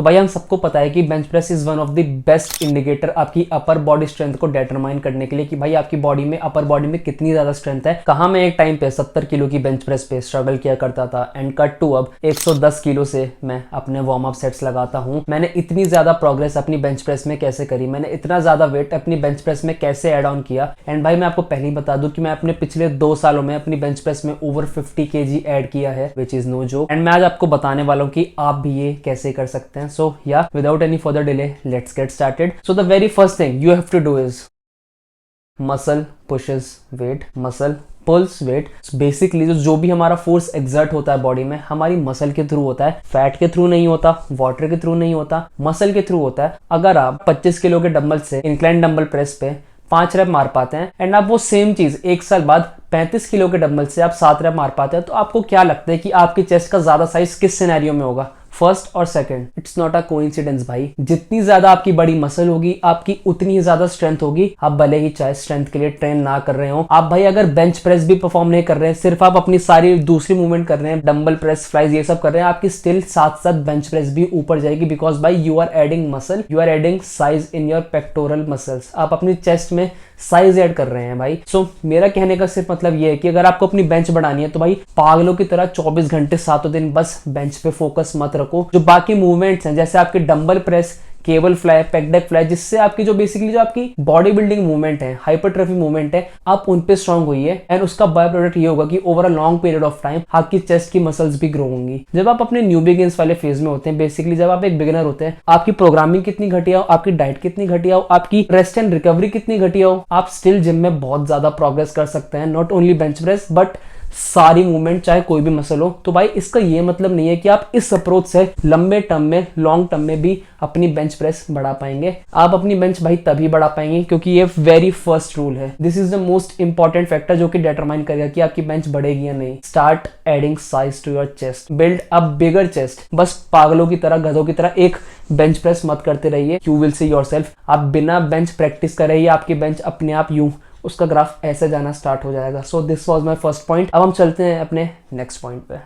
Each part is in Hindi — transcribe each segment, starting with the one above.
तो भाई हम सबको पता है कि bench press is one of the best indicator आपकी अपर बॉडी स्ट्रेंथ को डिटरमाइन करने के लिए कि भाई आपकी बॉडी में, अपर बॉडी में कितनी ज्यादा स्ट्रेंथ है। कहाँ मैं एक टाइम पे 70 किलो की बेंच प्रेस पे स्ट्रगल किया करता था एंड कट टू अब 110 किलो से मैं अपने वार्म अप सेट्स लगाता हूँ। मैंने इतनी ज्यादा प्रोग्रेस अपनी बेंच प्रेस में कैसे करी, मैंने इतना ज्यादा वेट अपनी बेंच प्रेस में कैसे ऐड ऑन किया। एंड भाई मैं आपको पहले ही बता दूं कि मैं अपने पिछले 2 सालों में अपनी बेंच प्रेस में ओवर 50 kg ऐड किया है, which is no joke. And मैं आज आपको बताने वाला हूं कि आप भी ये कैसे कर सकते हैं। सो या without any further delay let's get started. So the very first thing you have to do is muscle pushes weight, muscle pulls weight. Basically जो भी हमारा फोर्स एक्सर्ट होता है बॉडी में, हमारी मसल के थ्रू होता है, फैट के थ्रू नहीं होता, वाटर के थ्रू नहीं होता, मसल के थ्रू होता है। अगर आप 25 किलो के डंबल से इंक्लाइन डंबल प्रेस पे 5 रैप मार पाते हैं एंड आप वो सेम चीज 1 साल बाद 35 किलो के डंबल से आप 7 रैप मार पाते हैं, तो आपको क्या लगता है कि आपकी चेस्ट का ज्यादा साइज किस सिनेरियो में होगा, फर्स्ट और second? It's not a coincidence भाई। जितनी ज्यादा आपकी बड़ी मसल होगी आपकी उतनी ही ज्यादा स्ट्रेंथ होगी। आप भले ही चाहे स्ट्रेंथ के लिए ट्रेन ना कर रहे हो, आप भाई अगर बेंच प्रेस भी परफॉर्म नहीं कर रहे हैं, सिर्फ आप अपनी सारी दूसरी मूवमेंट कर रहे हैं, डंबल प्रेस, फ्लाइज ये सब कर रहे हैं, आपकी स्टिल साथ साथ बेंच प्रेस भी ऊपर जाएगी। बिकॉज भाई you are adding muscle, you are adding size in your pectoral muscles. आप अपनी चेस्ट में साइज ऐड कर रहे हैं भाई। सो मेरा कहने का सिर्फ मतलब ये है कि अगर आपको अपनी बेंच बढ़ानी है तो भाई पागलों की तरह 24 घंटे 7 दिन बस बेंच पे फोकस मत रखो। जो बाकी मूवमेंट्स हैं जैसे आपके dumbbell press, cable fly, pec deck fly, जिससे आपकी जो बेसिकली जो आपकी बॉडी बिल्डिंग मूवमेंट है, हाइपरट्रॉफी मूवमेंट है, आप उन पे स्ट्रांग होइए। एंड उसका बाय प्रोडक्ट ये होगा कि over a long period of time आपकी चेस्ट की मसल्स भी ग्रो होंगी। जब आप अपने न्यू बिगिनर्स वाले फेज में होते हैं, बेसिकली जब आप एक बिगिनर होते हैं, आपकी प्रोग्रामिंग कितनी घटिया हो, आपकी डाइट कितनी घटिया हो, आपकी रेस्ट एंड रिकवरी कितनी घटिया हो, आप स्टिल जिम में बहुत ज्यादा प्रोग्रेस कर सकते हैं। Not only bench press but सारी मूवमेंट, चाहे कोई भी मसल हो। तो भाई इसका ये मतलब नहीं है कि आप इस अप्रोच से लंबे टर्म में, लॉन्ग टर्म में भी अपनी बेंच प्रेस बढ़ा पाएंगे। आप अपनी बेंच भाई तभी बढ़ा पाएंगे क्योंकि ये वेरी फर्स्ट रूल है। This is the most important factor जो कि डिटरमाइन करेगा कि आपकी बेंच बढ़ेगी या नहीं। Start adding size to your chest, build a bigger chest. बस पागलों की तरह, गधों की तरह एक बेंच प्रेस मत करते रहिए। यू विल सी योरसेल्फ, आप बिना बेंच प्रैक्टिस कर रही है आपकी बेंच अपने आप यूं उसका ग्राफ ऐसे जाना स्टार्ट हो जाएगा। So this was my first point. अब हम चलते हैं अपने नेक्स्ट पॉइंट पे।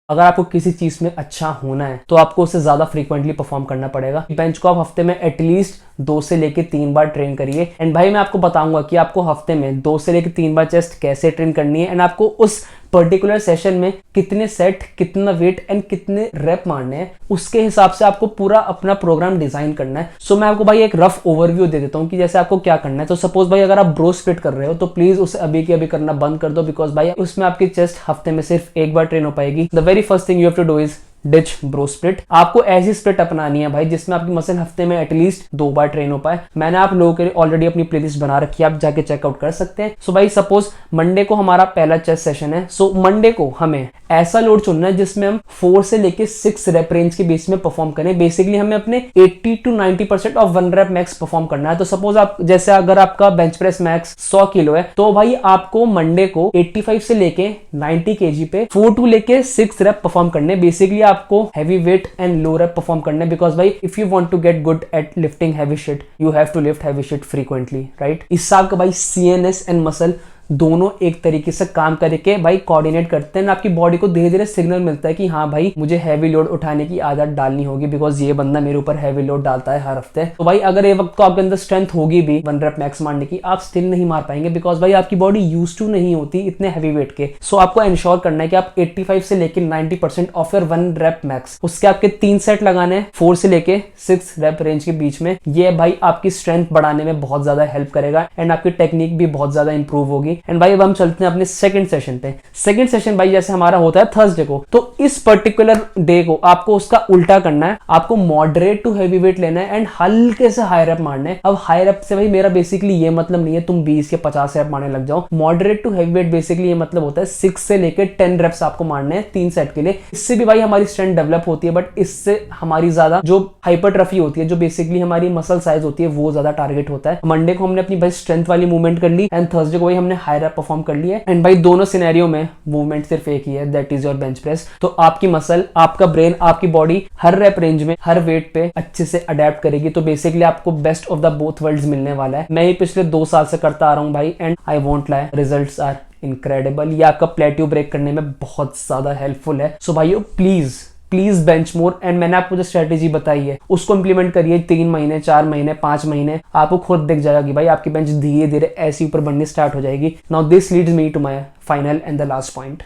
अगर आपको किसी चीज में अच्छा होना है तो आपको उसे ज्यादा फ्रीक्वेंटली परफॉर्म करना पड़ेगा। बेंच को आप हफ्ते में एटलीस्ट 2 से लेके 3 बार ट्रेन करिए। एंड भाई मैं आपको बताऊंगा कि आपको हफ्ते में 2 से लेके 3 बार चेस्ट कैसे ट्रेन करनी है एंड आपको उस पर्टिकुलर सेशन में कितने सेट, कितना वेट एंड कितने रेप मारने हैं, उसके हिसाब से आपको पूरा अपना प्रोग्राम डिजाइन करना है। सो मैं आपको भाई एक रफ ओवरव्यू दे देता हूँ कि जैसे आपको क्या करना है। तो सपोज भाई अगर आप ब्रो स्प्लिट कर रहे हो तो प्लीज उसे अभी के अभी करना बंद कर दो, बिकॉज भाई उसमें आपकी चेस्ट हफ्ते में सिर्फ 1 बार ट्रेन हो पाएगी। The very first thing you have to do is ditch bro split. आपको ऐसी स्प्लिट अपनानी है भाई जिसमें आपकी मसल हफ्ते में एटलीस्ट 2 बार ट्रेन हो पाए। मैंने आप लोगों के लिए ऑलरेडी अपनी प्लेलिस्ट बना रखी है, आप जाके चेकआउट कर सकते हैं। सो भाई सपोज मंडे को हमारा पहला चेस्ट सेशन है। सो मंडे को हमें ऐसा लोड चुनना है जिसमें हम 4 से लेके 6 रेप रेंज के बीच में परफॉर्म करें। बेसिकली हमें अपने 80 to 90% of 1 rape max perform करना है। तो सपोज आप जैसे अगर आपका बेंच प्रेस मैक्स 100 किलो है तो भाई आपको मंडे को 85 से लेके 90 kg पे 4 to लेके 6 रेप परफॉर्म करने। बेसिकली आपको heavy weight and low rep perform करने, बिकॉज भाई if you want to get good at lifting heavy shit you have to lift heavy shit frequently, right? इससे आपका भाई सीएनएस एंड मसल दोनों एक तरीके से काम करके भाई कोऑर्डिनेट करते हैं। आपकी बॉडी को धीरे धीरे सिग्नल मिलता है कि हाँ भाई मुझे हैवी लोड उठाने की आदत डालनी होगी, बिकॉज ये बंदा मेरे ऊपर हैवी लोड डालता है हर हफ्ते। तो भाई अगर ये वक्त को आपके अंदर स्ट्रेंथ होगी भी 1 रेप मैक्स मारने की, आप स्टिल नहीं मार पाएंगे, बिकॉज भाई आपकी बॉडी यूज टू नहीं होती इतने हैवी वेट के। सो आपको इंश्योर करना है कि आप 85 से लेके 90% ऑफ योर 1 रेप मैक्स, उसके आपके 3 सेट लगाने हैं 4 से लेके 6 रेप रेंज के बीच में। ये भाई आपकी स्ट्रेंथ बढ़ाने में बहुत ज्यादा हेल्प करेगा एंड आपकी टेक्निक भी बहुत ज्यादा इंप्रूव होगी। एंड भाई अब हम चलते हैं अपने सेकंड सेशन पे। सेकंड सेशन भाई जैसे हमारा होता है थर्सडे को, तो इस पर्टिकुलर डे को आपको उसका उल्टा करना है। आपको मॉडरेट टू हैवी वेट लेना है एंड हल्के से हाई रैप मारना है। अब हाई रैप से भाई मेरा बेसिकली ये मतलब नहीं है तुम 20 या 50 रैप मारने लग जाओ। Moderate to heavy weight basically ये मतलब होता है 6 से लेके 10 रेप्स आपको मारने हैं 3 सेट के लिए। इससे भी भाई हमारी स्ट्रेंथ डेवलप होती है, बट इससे हमारी ज्यादा जो हाइपरट्रॉफी होती है, जो बेसिकली हमारी मसल साइज होती है, वो ज्यादा टारगेट होता है। मंडे को हमने अपनी भाई स्ट्रेंथ वाली मूवमेंट कर ली एंड थर्सडे को भाई हमने हाई रैप परफॉर्म कर लिया। एंड भाई दोनों सिनेरियो में मूवमेंट सिर्फ एक ही है, that is your bench press. तो आपकी मसल, आपका ब्रेन, आपकी बॉडी हर रेप रेंज में, हर वेट पे अच्छे से अडेप्ट करेगी। तो बेसिकली आपको best of the both worlds मिलने वाला है। मैं ये पिछले 2 साल से करता आ रहा हूं भाई and I won't lie, results are incredible. ये आपका प्लेट्यू ब्रेक करने में बहुत ज्यादा हेल्पफुल है। सो भाइयों please please bench more. And मैंने आपको जो स्ट्रेटेजी बताई है उसको इंप्लीमेंट करिए 3 महीने, 4 महीने, 5 महीने, आपको खुद दिख जाएगा कि भाई आपकी बेंच धीरे धीरे ऐसी ऊपर बढ़नी स्टार्ट हो जाएगी। Now this leads me to my final and the last point.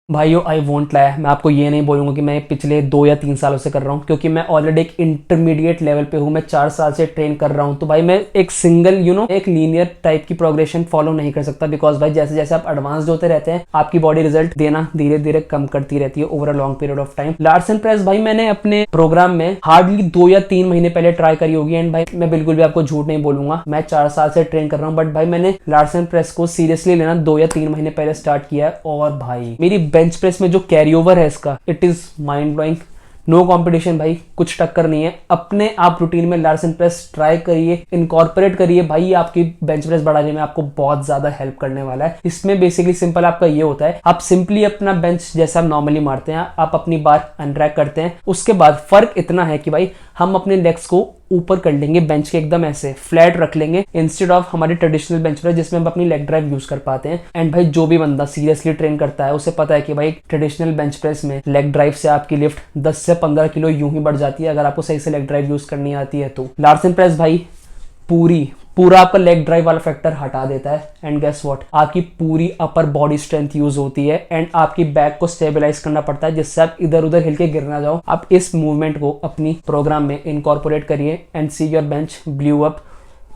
भाइयों आई वोंट लाई, मैं आपको ये नहीं बोलूंगा कि मैं पिछले 2 या 3 सालों से कर रहा हूँ, क्योंकि मैं ऑलरेडी एक इंटरमीडिएट लेवल पे हूँ। मैं 4 साल से ट्रेन कर रहा हूँ। तो भाई मैं एक सिंगल एक लीनियर टाइप की प्रोग्रेशन फॉलो नहीं कर सकता, बिकॉज भाई जैसे जैसे आप एडवांस होते रहते हैं आपकी बॉडी रिजल्ट देना धीरे धीरे कम करती रहती है over a long period of time. Larsen press भाई मैंने अपने प्रोग्राम में हार्डली 2 या 3 महीने पहले ट्राई करी होगी। एंड भाई मैं बिल्कुल भी आपको झूठ नहीं बोलूंगा, मैं 4 साल से ट्रेन कर रहा हूँ, बट भाई मैंने लार्सन प्रेस को सीरियसली लेना 2 या 3 महीने पहले स्टार्ट किया है। और भाई मेरी बेंच प्रेस में जो कैरी ओवर है इसका, it is mind blowing. No competition भाई, कुछ टक्कर नहीं है। अपने आप रूटीन में लार्सन प्रेस ट्राई करिए, इनकॉर्पोरेट करिए भाई, ये आपकी बेंच प्रेस बढ़ाने में आपको बहुत ज्यादा हेल्प करने वाला है। इसमें बेसिकली सिंपल आपका ये होता है, आप सिंपली अपना बेंच जैसा आप नॉर्मली मारते हैं आप अपनी बार अनरैक करते हैं। उसके बाद फर्क इतना है कि भाई हम अपने लेग्स को ऊपर कर लेंगे, बेंच के एकदम ऐसे फ्लैट रख लेंगे इंस्टेड ऑफ हमारी ट्रेडिशनल बेंच प्रेस जिसमें हम अपनी लेग ड्राइव यूज कर पाते हैं। एंड भाई जो भी बंदा सीरियसली ट्रेन करता है उसे पता है कि भाई ट्रेडिशनल बेंच प्रेस में लेग ड्राइव से आपकी लिफ्ट 10 से 15 किलो यूं ही बढ़ जाती है अगर आपको सही से लेग ड्राइव यूज करनी आती है। तो लार्सन प्रेस भाई पूरा आपका लेग ड्राइव वाला फैक्टर हटा देता है। एंड गेस व्हाट, आपकी पूरी अपर बॉडी स्ट्रेंथ यूज होती है एंड आपकी बैक को स्टेबलाइज करना पड़ता है जिससे आप इधर उधर हिल के गिर ना जाओ। आप इस मूवमेंट को अपनी प्रोग्राम में इनकॉर्पोरेट करिए and see your bench blow up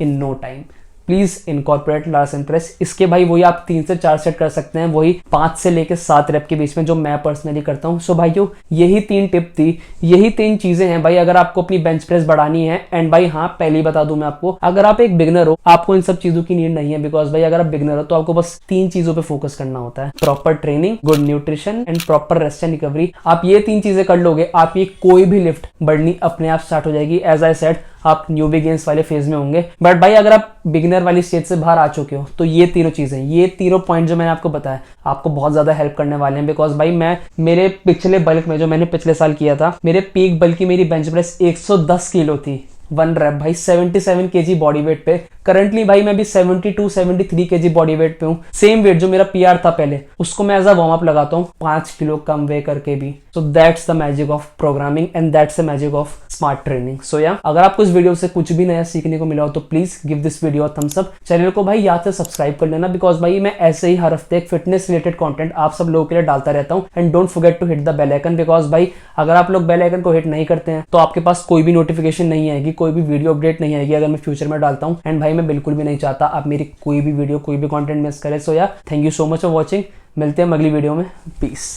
in no time. Please incorporate Larsen press. इसके भाई वही आप 3 से 4 सेट कर सकते हैं, वही 5 से लेकर 7 रेप के बीच में जो मैं पर्सनली करता हूं। सो भाइयों यही 3 टिप थी, यही 3 चीजें हैं भाई अगर आपको अपनी बेंच प्रेस बढ़ानी है। एंड भाई हाँ पहले ही बता दूं मैं आपको, अगर आप एक बिगनर हो आपको इन सब चीजों की नीड नहीं है, बिकॉज भाई अगर आप बिगनर हो तो आपको बस 3 चीजों पे फोकस करना होता है, proper training, good nutrition and proper rest and recovery. आप ये 3 चीजें कर लोगे, आपकी कोई भी लिफ्ट बढ़नी अपने आप स्टार्ट हो जाएगी। एज आई सेड आप न्यू बिगिनर्स वाले फेज में होंगे, बट भाई अगर आप बिगिनर वाली स्टेज से बाहर आ चुके हो तो ये तीनों चीजें, ये तीनों पॉइंट जो मैंने आपको बताया आपको बहुत ज्यादा हेल्प करने वाले हैं। बिकॉज भाई मैं मेरे पिछले बल्क में जो मैंने पिछले साल किया था, मेरे पीक बल्क की मेरी बेंच प्रेस 110 किलो थी, 1 रेप भाई 77 केजी बॉडी वेट पे। करंटली भाई मैं भी 72 73 केजी बॉडी वेट पे हूँ। सेम वेट जो मेरा पीआर था पहले उसको मैं एज अ वार्म अप लगाता हूँ 5 किलो कम वे करके भी। So that's the magic of programming and that's the magic of smart training. So yeah अगर आपको इस वीडियो से कुछ भी नया सीखने को मिला हो तो please give this video a thumbs up. Channel को भाई याद से सब्सक्राइब कर लेना, बिकॉज भाई मैं ऐसे ही हर हफ्ते एक फिटनेस रिलेटेड कंटेंट आप सब लोगों के लिए डालता रहता हूँ। And don't forget to hit the bell icon, because भाई अगर आप लोग बेल आइकन को हिट नहीं करते हैं तो आपके पास कोई भी नोटिफिकेशन नहीं आएगी, कोई भी वीडियो अपडेट नहीं आएगी अगर मैं फ्यूचर में डालता हूँ। एंड भाई मैं बिल्कुल भी नहीं चाहता आप मेरी कोई भी वीडियो कोई भी कंटेंट मिस करें। सो या thank you so much for watching. मिलते हैं अगली वीडियो में। पीस।